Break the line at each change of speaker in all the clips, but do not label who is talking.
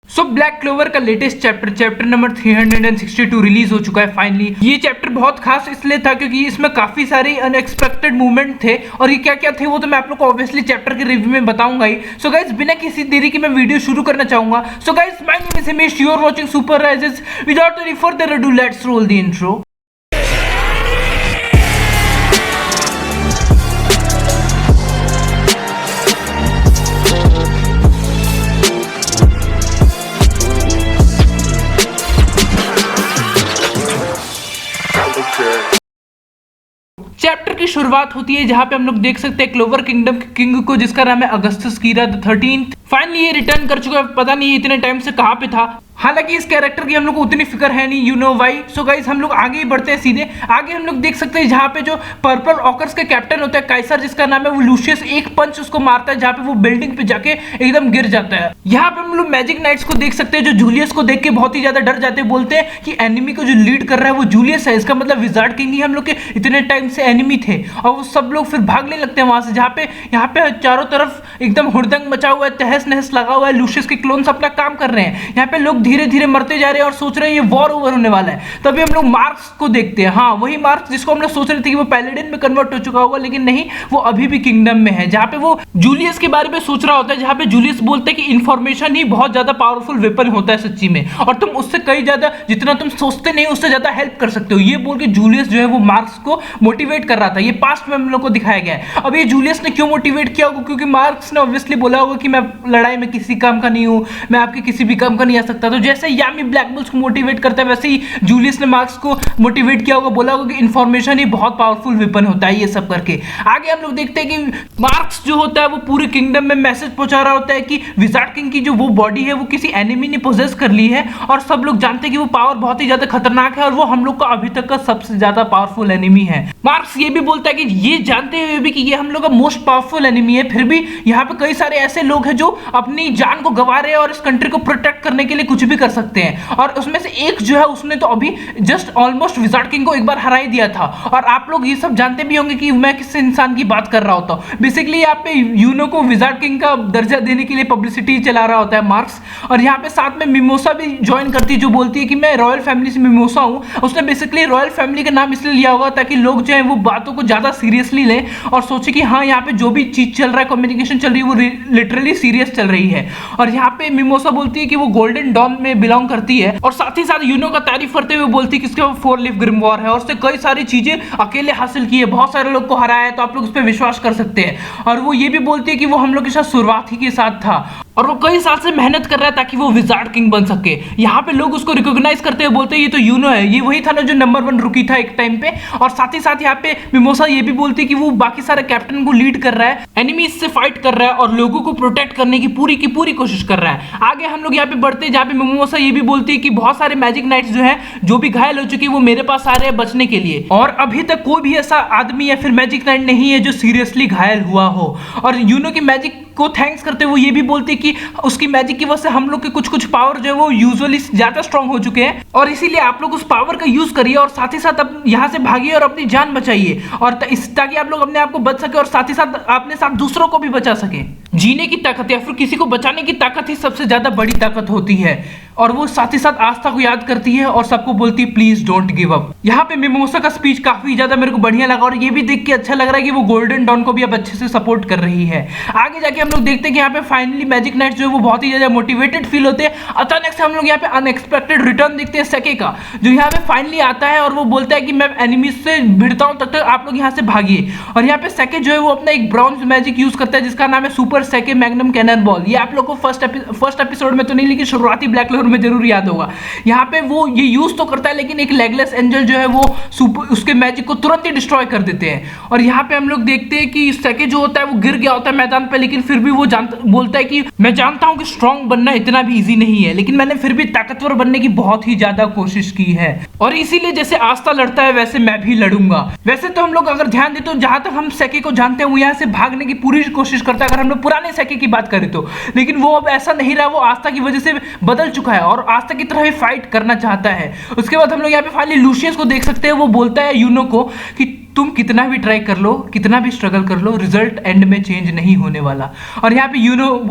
So black clover का latest chapter number 362 release हो चुका है फाइनली। ये चैप्टर बहुत खास इसलिए था क्योंकि इसमें काफी सारे अनएक्सपेक्टेड मूवमेंट थे, और ये क्या क्या थे वो तो मैं आप लोग को ऑब्वियसली चैप्टर के रिव्यू में बताऊंगा ही। सो गाइस बिना किसी देरी के मैं वीडियो शुरू करना चाहूंगा। So guys my name is Himesh, you are watching super rises. Without any further ado let's roll the intro. Chapter की शुरुआत होती है जहां पे हम लोग देख सकते हैं क्लोवर किंगडम के किंग को, जिसका नाम है Augustus Kira the 13th। Finally ये रिटर्न कर चुका है, पता नहीं इतने टाइम से कहां पे था। हालांकि इस कैरेक्टर की हम लोग को उतनी फिक्र है नहीं, you know why. So guys हम लोग आगे ही बढ़ते हैं सीधे। आगे हम लोग देख सकते हैं जहां पे जो पर्पल ऑकर्स के कैप्टन होता है काइसर, जिसका नाम है वो लूशियस, एक पंच उसको मारता है जहां पे वो बिल्डिंग पे जाके एकदम गिर जाता है। यहाँ पे हम लोग मैजिक नाइट्स को देख सकते हैं जो जूलियस को देख के बहुत ही ज्यादा डर जाते हैं, बोलते हैं कि एनिमी को जो लीड कर रहा है वो जूलियस है, इसका मतलब विजार्ड किंग ही हम लोग के इतने टाइम से एनिमी थे। और वो सब लोग फिर भागने लगते हैं वहां से, जहाँ पे यहाँ पे चारों तरफ एकदम हुड़दंग मचा हुआ है, तहस नहस लगा हुआ है। लूशियस के क्लोन्स अपना काम कर रहे हैं, यहाँ पे लोग धीरे धीरे मरते जा रहे हैं और सोच रहे हैं ये वॉर ओवर होने वाला है। तभी हम लोग मार्क्स को देखते हैं। हाँ वही मार्क्स जिसको हम लोग सोच रहे थे कि वो पैलेडिन में कन्वर्ट हो चुका होगा, लेकिन नहीं, वो अभी भी किंगडम में है, जहाँ पे वो जूलियस के बारे में सोच रहा होता है, जहाँ पे जूलियस बोलते हैं कि इंफॉर्मेशन ही बहुत ज्यादा पावरफुल वेपन होता है सच्ची में, और तुम उससे कई ज्यादा, जितना तुम सोचते नहीं उससे ज्यादा हेल्प कर सकते हो। ये बोल के जूलियस जो है वो मार्क्स को मोटिवेट कर रहा था। ये पास्ट में हम लोग को दिखाया गया है। अब ये जूलियस ने क्यों मोटिवेट किया होगा? क्योंकि मार्क्स ने ऑब्वियसली बोला होगा कि मैं लड़ाई में किसी काम का नहीं हूं, मैं आपके किसी भी काम का नहीं आ सकता। तो जैसे यामी ब्लैक बुल्स को मोटिवेट करता है, वैसे ही जूलियस ने मार्क्स को मोटिवेट किया होगा, बोला होगा कि इंफॉर्मेशन ही बहुत पावरफुल वेपन होता है। ये सब करके आगे हम लोग देखते हैं कि मार्क्स जो होता है वो पूरे किंगडम में मैसेज पहुंचा रहा होता है कि विजार्ड किंग की जो वो बॉडी है वो किसी एनिमी ने पोजेस कर ली है, और सब लोग जानते हैं कि वो पावर बहुत ही ज्यादा खतरनाक है, और वो हम लोग का अभी तक का सबसे ज्यादा पावरफुल एनिमी है। मार्क्स ये भी बोलता है कि ये जानते हुए भी कि ये हम लोग का मोस्ट पावरफुल एनिमी है, फिर भी यहाँ पे कई सारे ऐसे लोग हैं जो अपनी जान को गंवा रहे हैं और इस कंट्री को प्रोटेक्ट करने के लिए कुछ भी कर सकते हैं। और उसमें से एक जो है उसने तो अभी जस्ट ऑलमोस्ट विजार्ड किंग को एक बार हरा ही दिया था। और आप लोग ये सब जानते भी होंगे कि मैं किस इंसान की बात कर रहा होता हूँ। बेसिकली यहाँ पे यूनो को विजार्ड किंग का दर्जा देने के लिए पब्लिसिटी चला रहा होता है मार्क्स, और यहाँ पे साथ में मिमोसा भी ज्वाइन करती है, जो बोलती है कि मैं रॉयल फैमिली से मिमोसा हूँ। उसने बेसिकली रॉयल फैमिली का नाम इसलिए लिया होगा ताकि लोग जो है वो बातों को ज्यादा सीरियसली लें और सोचे कि हाँ यहाँ पे जो भी चीज चल रहा है, कम्युनिकेशन चल रही है, वो लिटरली सीरियस चल रही है। और यहाँ पे मिमोसा बोलती है कि वो गोल्डन डॉन में बिलोंग करती है, और साथ ही साथ यूनो का तारीफ करते हुए बोलती है कि इसका 4 लीफ ग्रिमवॉर है और उसने कई सारी चीजें अकेले हासिल की है, बहुत सारे लोग को हराया है, तो आप लोग उस पर विश्वास कर सकते हैं। और वो ये भी बोलती है कि वो हम लोग के साथ शुरुआत ही के साथ था और वो कई साल से मेहनत कर रहा है ताकि वो विजार्ड किंग बन सके। यहाँ पे लोग उसको रिकॉग्नाइज करते हुए बोलते हैं ये तो यूनो है, ये वही था ना जो नंबर 1 रुकी था एक टाइम पे। और साथ ही साथ यहाँ पे मिमोसा ये भी बोलती है कि वो बाकी सारे कैप्टन को लीड कर रहा है, एनिमी से फाइट कर रहा है और लोगों को प्रोटेक्ट करने की पूरी कोशिश कर रहा है। आगे हम लोग यहाँ पे बढ़ते हैं जहाँ पे मिमोसा ये भी बोलती है कि बहुत सारे मैजिक नाइट्स जो है जो भी घायल हो चुकी है वो मेरे पास आ रहे हैं बचने के लिए, और अभी तक कोई भी ऐसा आदमी या फिर मैजिक नाइट नहीं है जो सीरियसली घायल हुआ हो। और यूनो की मैजिक को थैंक्स करते हुए ये भी बोलती है कि उसकी मैजिक की वजह से हम लोग के कुछ पावर जो है वो यूजुअली ज्यादा स्ट्रांग हो चुके हैं, और इसीलिए आप लोग उस पावर का यूज करिए और साथ ही साथ अब यहाँ से भागिए और अपनी जान बचाइए, और ताकि आप लोग अपने आप को बच सके और साथ ही साथ अपने साथ दूसरों को भी बचा सके। जीने की ताकत या फिर किसी को बचाने की ताकत ही सबसे ज्यादा बड़ी ताकत होती है। और वो साथ ही साथ आस्था को याद करती है और सबको बोलती है प्लीज डोंट गिव अप। यहाँ पे मिमोसा का स्पीच काफी ज्यादा मेरे को बढ़िया लगा, और ये भी देख के अच्छा लग रहा है कि वो गोल्डन डॉन को भी अब अच्छे से सपोर्ट कर रही है। आगे जाके हम लोग देखते हैं कि यहाँ पे फाइनली मैजिक नाइट्स जो है वो बहुत ही ज्यादा मोटिवेटेड फील होते हैं। अचानक से हम लोग यहाँ पे अनएक्सपेक्टेड रिटर्न देखते हैं सेके का, जो यहाँ पे फाइनली आता है और वो बोलता है कि मैं एनिमी से भिड़ता हूँ, तब तक आप लोग यहाँ से भागिए। और यहाँ पे सेके जो है वो अपना एक ब्राउन्ज मैजिक यूज करता है जिसका नाम है सुपर सेके मैग्नम कैनन बॉल। ये आप लोग को फर्स्ट एपिसोड में तो नहीं, लेकिन शुरुआती ब्लैक क्लोवर में जरूर याद होगा। यहाँ पे वो ये यूज तो करता है, लेकिन एक लेगलेस एंजल जो है वो उसके मैजिक को तुरंत ही डिस्ट्रॉय कर देते हैं। और यहाँ पे हम लोग देखते हैं कि सेके जो होता है वो गिर गया होता है मैदान पे, लेकिन फिर भी वो बोलता है कि मैं जानता हूं कि स्ट्रांग बनना इतना भी इजी नहीं है, लेकिन मैंने फिर भी ताकतवर बनने की बहुत ही ज्यादा कोशिश की है, और इसीलिए जैसे आस्था लड़ता है वैसे मैं भी लड़ूंगा। वैसे तो हम लोग अगर ध्यान दें तो जहां तक हम सेके को जानते हैं वो यहाँ से भागने की पूरी कोशिश करता है, अगर हम लोग पुराने सेके की बात करें तो, लेकिन वो अब ऐसा नहीं रहा, वो आस्था की वजह से बदल चुका है और आस्था की तरह ही फाइट करना चाहता है। उसके बाद हम लोग यहाँ पे फाइनली लूशियस को देख सकते हैं, वो बोलता है यूनो को कि तुम कितना भी ट्राई कर लो, कितना भी स्ट्रगल कर लो, रिजल्ट एंड में चेंज नहीं होने वाला। और यहाँ पे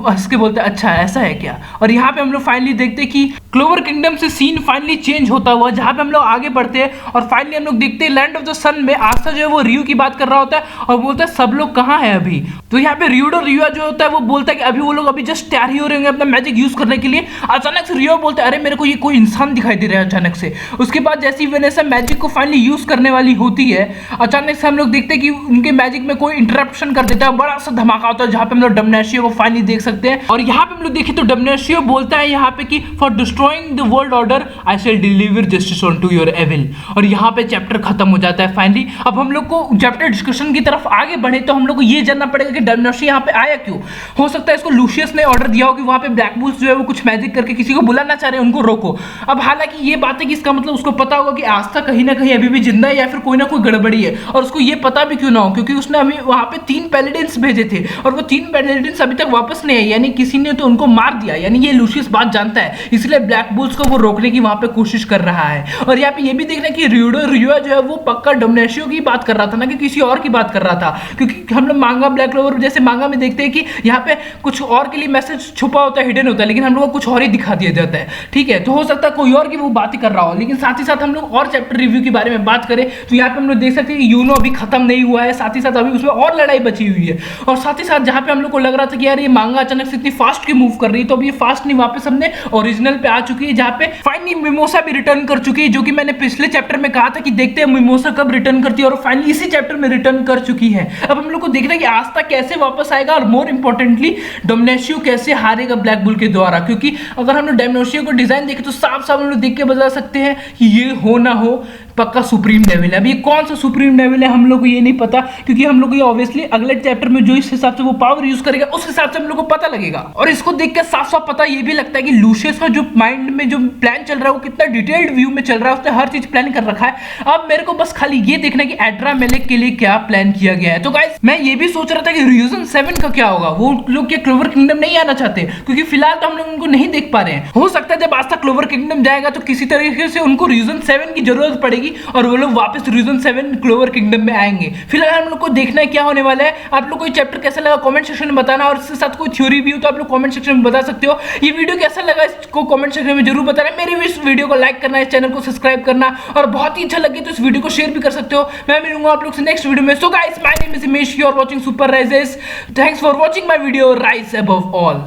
हंस के बोलते हैं अच्छा ऐसा है क्या। और यहाँ पे हम लोग फाइनली देखते हैं कि क्लोवर किंगडम से सीन फाइनली चेंज होता हुआ, जहाँ पे हम लोग आगे बढ़ते हैं और फाइनली हम लोग देखते हैं लैंड ऑफ द सन में आस्था जो है वो रियू की बात कर रहा होता है और बोलता है सब लोग कहाँ है अभी। तो यहाँ पे रियूआ जो होता है वो बोलता है कि अभी वो लोग अभी जस्ट तैयार ही हो रहे होंगे अपना मैजिक यूज करने के लिए। अचानक से रियो बोलता है अरे मेरे को ये कोई इंसान दिखाई दे रहा है अचानक से। उसके बाद जैसी वेनेसा मैजिक को फाइनली यूज करने वाली होती है, अचानक से हम लोग देखते हैं कि उनके मैजिक में कोई इंटरप्शन कर देता है, बड़ा सा धमाका होता है जहां पे हम लोग डमनेशियो को फाइनली देख सकते हैं। और यहाँ पे हम लोग देखें तो डमनेशियो बोलता है यहाँ पे कि for destroying the world order I shall deliver justice on to your evil. और यहाँ पे चैप्टर खत्म हो जाता है फाइनली। अब हम लोग को चैप्टर डिस्कशन की तरफ आगे बढ़े तो हम लोग को ये जानना पड़ेगा कि डमनेशियो यहाँ पे आया क्यों। हो सकता है इसको लूशियस ने ऑर्डर दिया हो कि वहां पे ब्लैक बुल्स जो है वो कुछ मैजिक करके किसी को बुलाना चाह रहे हैं, उनको रोको। अब हालांकि ये बात है कि इसका मतलब उसको पता होगा कि आस्था कहीं ना कहीं अभी भी जिंदा है या फिर कोई ना कोई गड़बड़ी है, और उसको ये पता भी क्यों ना हो क्योंकि उसने अभी वहां पे 3 पैलेडिन्स भेजे थे और वो 3 पैलेडिन्स अभी तक वापस नहीं आए, यानी किसी ने तो उनको मार दिया। यानी ये लूशियस बात जानता है, इसलिए ब्लैक बुल्स को वो रोकने की वहां पे कोशिश कर रहा है। और यहाँ पे ये भी देखना कि रियो जो है वो पक्का डमनेशियो की बात कर रहा था ना कि किसी और की बात कर रहा था, क्योंकि हम लोग मांगा ब्लैक क्लोवर जैसे मांगा में देखते हैं कि यहाँ पे कुछ और के लिए मैसेज छुपा होता है, हिडन होता है, लेकिन हम लोग को कुछ और ही दिखा दिया जाता है। ठीक है, तो हो सकता है कोई और की वो बात ही कर रहा हो। लेकिन साथ ही साथ हम लोग और चैप्टर रिव्यू के बारे में बात करें तो यहाँ पे हम लोग देख सकते हैं कि यूनो अभी खत्म नहीं हुआ है, साथ ही साथ अभी उसमें और लड़ाई बची हुई है। और साथ ही साथ जहाँ पे हम लोग को लग रहा था कि यार ये मांगा अचानक से इतनी फास्ट क्यों मूव कर रही है, तो अभी ये फास्ट नहीं, वापस हमने ओरिजिनल पे आ चुकी है, जहाँ पे फाइनली मिमोसा भी रिटर्न कर चुकी है, जो कि मैंने पिछले चैप्टर में कहा था कि देखते हैं मिमोसा कब रिटर्न करती है, और फाइनली इसी चैप्टर में रिटर्न कर चुकी है। अब हम लोग को देखना है कि आस्था कैसे वापस आएगा और मोर इंपॉर्टेंटली डमनेशियो कैसे हारेगा ब्लैक बुल के द्वारा। क्योंकि अगर हम लोग डमनेशियो को डिजाइन देखें तो साफ साफ हम लोग देख के बता सकते हैं कि ये हो ना हो पक्का सुप्रीम डेविल है। अब ये कौन सा सुप्रीम डेविल है हम लोग को ये नहीं पता, क्योंकि हम लोग को ये ऑब्वियसली अगले चैप्टर में जो इस हिसाब से वो पावर यूज करेगा उस हिसाब से हम लोग को पता लगेगा। और इसको देख के साफ साफ पता ये भी लगता है कि लूशियस का जो माइंड में जो प्लान चल रहा है वो कितना डिटेल्ड व्यू में चल रहा है, उसने हर चीज प्लान कर रखा है। अब मेरे को बस खाली ये देखना है कि एड्रा मेलेक के लिए क्या प्लान किया गया है। तो गाइस मैं ये भी सोच रहा था कि रीजन 7 का क्या होगा, वो लोग क्या क्लोवर किंगडम नहीं आना चाहते, क्योंकि फिलहाल तो हम लोग उनको नहीं देख पा रहे हैं। हो सकता है जब आज तक क्लोवर किंगडम जाएगा तो किसी तरीके से उनको रीजन 7 की जरूरत पड़ेगी और वो लोग वापस रीजन 7 क्लोवर किंगडम में आएंगे। फिलहाल हम लोग को देखना है क्या होने वाला है। आप लोग को ये चैप्टर कैसा लगा कमेंट सेक्शन में बताना, और इसके साथ कोई थ्योरी भी हो तो आप लोग कमेंट सेक्शन में बता सकते हो। ये वीडियो कैसा लगा इसको कमेंट सेक्शन में जरूर बताना। मेरी भी इस वीडियो को लाइक करना, इस चैनल को सब्सक्राइब करना, और बहुत ही अच्छा लगे तो इस वीडियो को शेयर भी कर सकते हो। मैं मिलूंगा आप लोग से नेक्स्ट वीडियो में। So guys my name is Himesh, you are watching super rises. Thanks for watching my video rise above all.